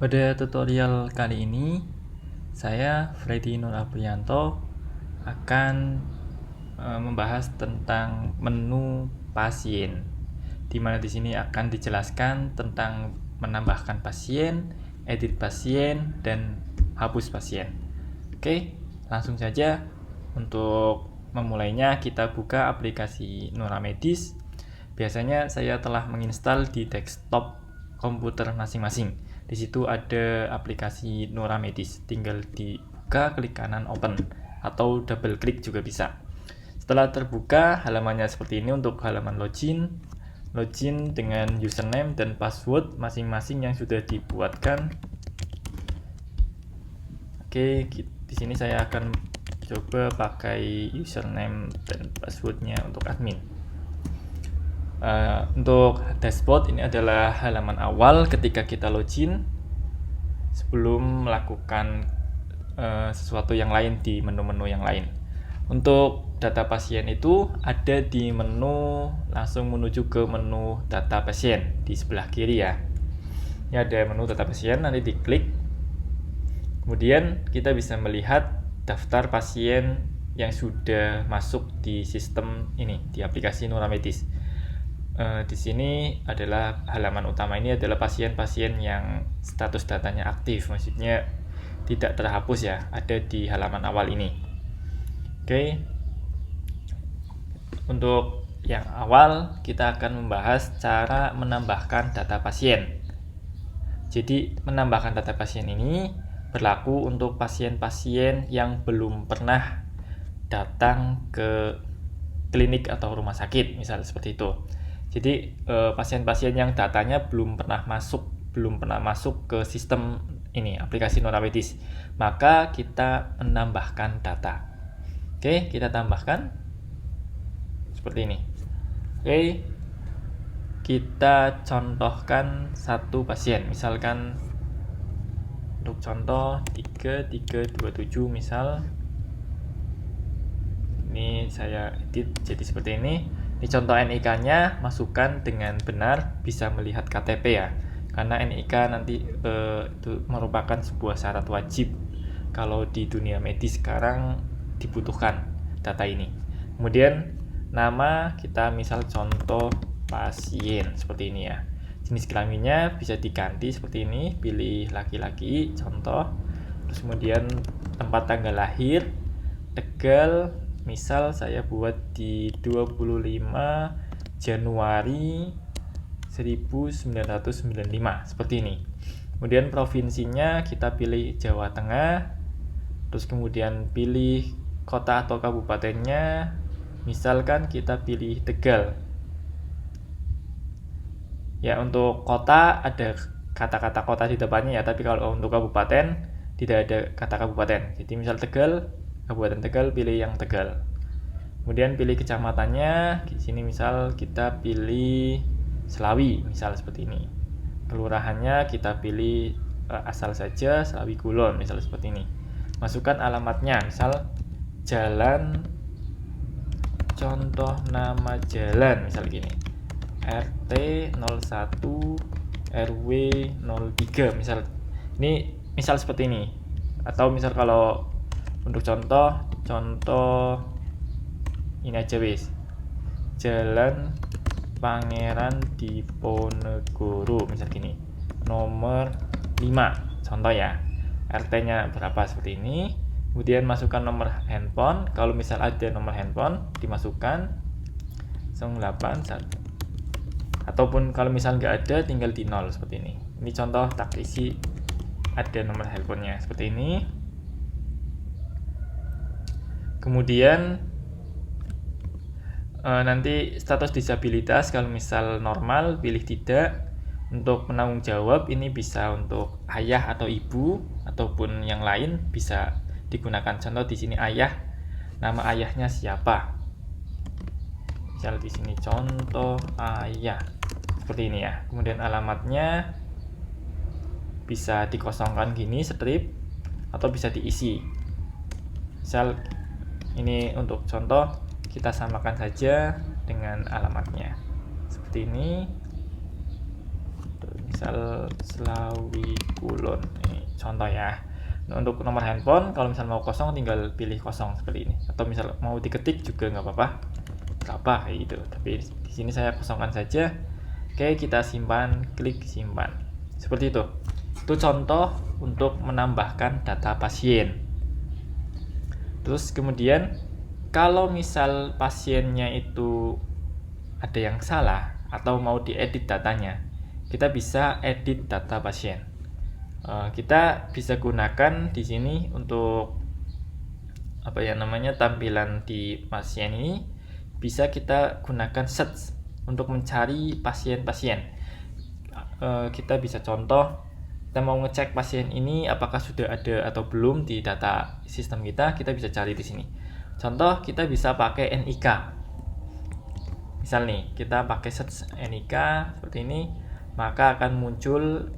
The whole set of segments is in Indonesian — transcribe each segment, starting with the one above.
Pada tutorial kali ini, saya Freddy Nur Aprianto akan membahas tentang menu pasien, di mana di sini akan dijelaskan tentang menambahkan pasien, edit pasien, dan hapus pasien. Oke, langsung saja. Untuk memulainya, kita buka aplikasi Nuramedis. Biasanya saya telah menginstal di desktop komputer masing-masing. Di situ ada aplikasi Nuramedis. Tinggal dibuka, klik kanan open atau double klik juga bisa. Setelah terbuka, halamannya seperti ini untuk halaman login. Login dengan username dan password masing-masing yang sudah dibuatkan. Oke, di sini saya akan coba pakai username dan passwordnya untuk admin. Untuk dashboard, ini adalah halaman awal ketika kita login sebelum melakukan sesuatu yang lain di menu-menu yang lain. Untuk data pasien itu ada di menu, langsung menuju ke menu data pasien di sebelah kiri ya. Ini ada menu data pasien, nanti diklik. Kemudian kita bisa melihat daftar pasien yang sudah masuk di sistem ini, di aplikasi Nuramedis. Di sini adalah halaman utama, ini adalah pasien-pasien yang status datanya aktif, maksudnya tidak terhapus ya, ada di halaman awal ini. Oke, untuk yang awal kita akan membahas cara menambahkan data pasien. Jadi menambahkan data pasien ini berlaku untuk pasien-pasien yang belum pernah datang ke klinik atau rumah sakit, misal seperti itu. Jadi pasien-pasien yang datanya belum pernah masuk ke sistem ini, aplikasi Nuramedis, maka kita menambahkan data. Oke, kita tambahkan seperti ini. Oke, kita contohkan satu pasien, misalkan untuk contoh 3327 misal. Ini saya edit jadi seperti ini. Ini contoh NIK-nya, masukkan dengan benar, bisa melihat KTP ya. Karena NIK nanti itu merupakan sebuah syarat wajib kalau di dunia medis sekarang dibutuhkan data ini. Kemudian nama kita misal contoh pasien seperti ini ya. Jenis kelaminnya bisa diganti seperti ini, pilih laki-laki contoh. Terus kemudian tempat tanggal lahir, Tegal, misal saya buat di 25 Januari 1995 seperti ini. Kemudian provinsinya kita pilih Jawa Tengah. Terus kemudian pilih kota atau kabupatennya, misalkan kita pilih Tegal. Ya, untuk kota ada kata-kata kota di depannya ya, tapi kalau untuk kabupaten tidak ada kata kabupaten. Jadi misal Tegal, Kabupaten Tegal, pilih yang Tegal. Kemudian pilih kecamatannya, di sini misal kita pilih Selawi, misal seperti ini. Kelurahannya kita pilih asal saja Selawi Kulon, misal seperti ini. Masukkan alamatnya, misal jalan, contoh nama jalan, misal gini. RT 01 RW 03 misal. Ini misal seperti ini. Atau misal kalau untuk contoh ini aja wis. Jalan Pangeran Diponegoro misal gini. Nomor 5 contoh ya. RT-nya berapa seperti ini. Kemudian masukkan nomor handphone. Kalau misal ada nomor handphone dimasukkan 081. Ataupun kalau misal nggak ada tinggal di 0 seperti ini. Ini contoh tak isi ada nomor handphonenya seperti ini. Kemudian nanti status disabilitas, kalau misal normal pilih tidak. Untuk penanggung jawab ini bisa untuk ayah atau ibu ataupun yang lain bisa digunakan. Contoh di sini ayah, nama ayahnya siapa? Misal di sini contoh ayah seperti ini ya. Kemudian alamatnya bisa dikosongkan gini strip atau bisa diisi. Misal ini untuk contoh kita samakan saja dengan alamatnya seperti ini. misal Slawi Kulon. Ini contoh ya. Nah, untuk nomor handphone, kalau misal mau kosong tinggal pilih kosong seperti ini. Atau misal mau diketik juga nggak apa-apa, kayak gitu. Tapi di sini saya kosongkan saja. Oke, kita simpan, klik simpan. Seperti itu. Itu contoh untuk menambahkan data pasien. Terus kemudian kalau misal pasiennya itu ada yang salah atau mau diedit datanya, kita bisa edit data pasien. Kita bisa gunakan di sini untuk tampilan di pasien ini bisa kita gunakan search untuk mencari pasien-pasien. Kita bisa contoh, kita mau ngecek pasien ini apakah sudah ada atau belum di data sistem kita bisa cari di sini. Contoh, kita bisa pakai NIK. Misal nih, kita pakai search NIK seperti ini, maka akan muncul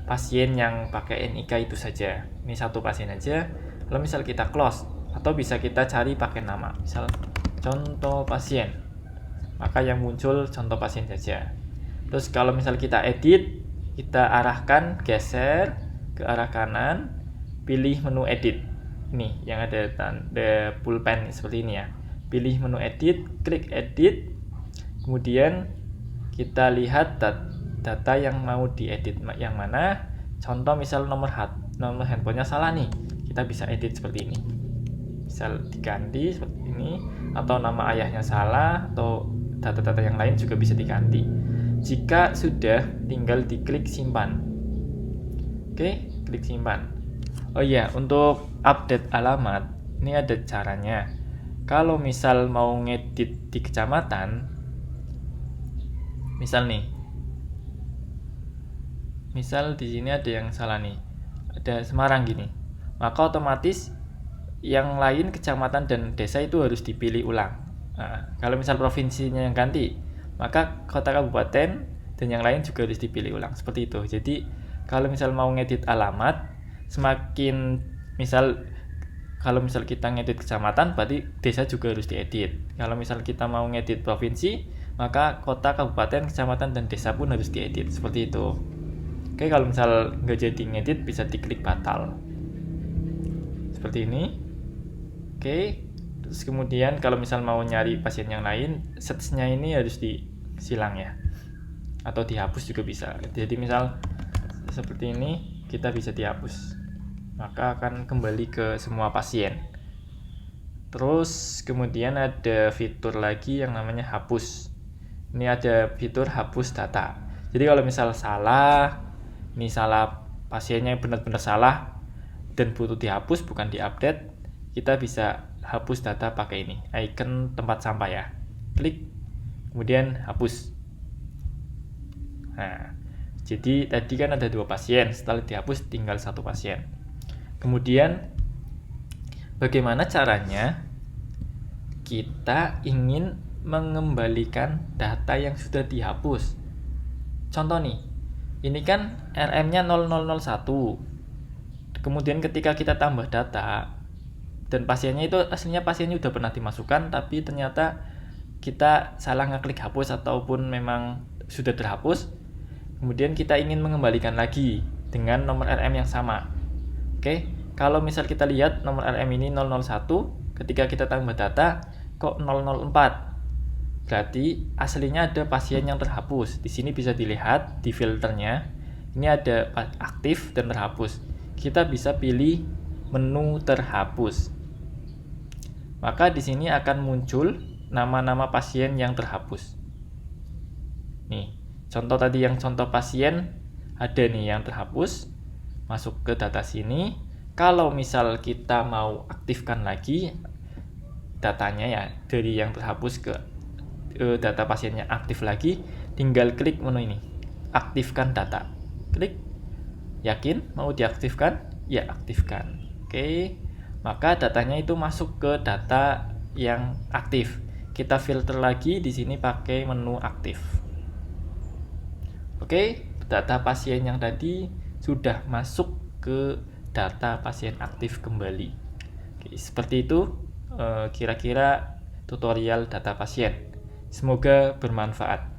pasien yang pakai NIK itu saja. Ini satu pasien aja. Lalu misal kita close, atau bisa kita cari pakai nama. Misal contoh pasien, maka yang muncul contoh pasien saja. Terus kalau misal kita edit, kita arahkan, geser ke arah kanan, pilih menu edit. Ini yang ada tanda pulpen seperti ini ya. Pilih menu edit, klik edit. Kemudian kita lihat data yang mau diedit yang mana. Contoh misal nomor handphonenya salah nih, kita bisa edit seperti ini. Misal diganti seperti ini, atau nama ayahnya salah, atau data-data yang lain juga bisa diganti. Jika sudah, tinggal diklik simpan. Oke, klik simpan. Oh iya, untuk update alamat, ini ada caranya. Kalau misal mau ngedit di kecamatan, misal di sini ada yang salah nih, ada Semarang gini, maka otomatis yang lain kecamatan dan desa itu harus dipilih ulang. Nah, kalau misal provinsinya yang ganti, maka kota kabupaten dan yang lain juga harus dipilih ulang, seperti itu. Jadi kalau misal mau ngedit alamat, kalau misal kita ngedit kecamatan, berarti desa juga harus diedit. Kalau misal kita mau ngedit provinsi, maka kota, kabupaten, kecamatan, dan desa pun harus diedit, seperti itu. Oke, kalau misal nggak jadi ngedit, bisa diklik batal seperti ini. Oke, terus kemudian kalau misal mau nyari pasien yang lain, search-nya ini harus disilang ya, atau dihapus juga bisa. Jadi misal seperti ini, kita bisa dihapus, maka akan kembali ke semua pasien. Terus kemudian ada fitur lagi yang namanya hapus. Ini ada fitur hapus data. Jadi kalau misal salah pasiennya benar-benar salah dan butuh dihapus bukan diupdate, kita bisa hapus data pakai ini, icon tempat sampah ya. Klik, kemudian hapus. Nah, jadi tadi kan ada 2 pasien, setelah dihapus tinggal 1 pasien. Kemudian bagaimana caranya kita ingin mengembalikan data yang sudah dihapus? Contoh nih, ini kan RM-nya 0001. Kemudian ketika kita tambah data dan pasiennya itu aslinya pasiennya udah pernah dimasukkan, tapi ternyata kita salah ngeklik hapus ataupun memang sudah terhapus. Kemudian kita ingin mengembalikan lagi dengan nomor RM yang sama. Oke, kalau misal kita lihat nomor RM ini 001, ketika kita tambah data kok 004. Berarti aslinya ada pasien yang terhapus. Di sini bisa dilihat di filternya. Ini ada aktif dan terhapus. Kita bisa pilih menu terhapus. Maka di sini akan muncul nama-nama pasien yang terhapus. Nih, contoh tadi yang contoh pasien ada nih yang terhapus. Masuk ke data sini. Kalau misal kita mau aktifkan lagi datanya ya, dari yang terhapus ke data pasiennya aktif lagi, tinggal klik menu ini, aktifkan data. Klik, yakin mau diaktifkan? Ya, aktifkan. Oke, maka datanya itu masuk ke data yang aktif. Kita filter lagi di sini pakai menu aktif. Oke, data pasien yang tadi sudah masuk ke data pasien aktif kembali. Oke, seperti itu kira-kira tutorial data pasien. Semoga bermanfaat.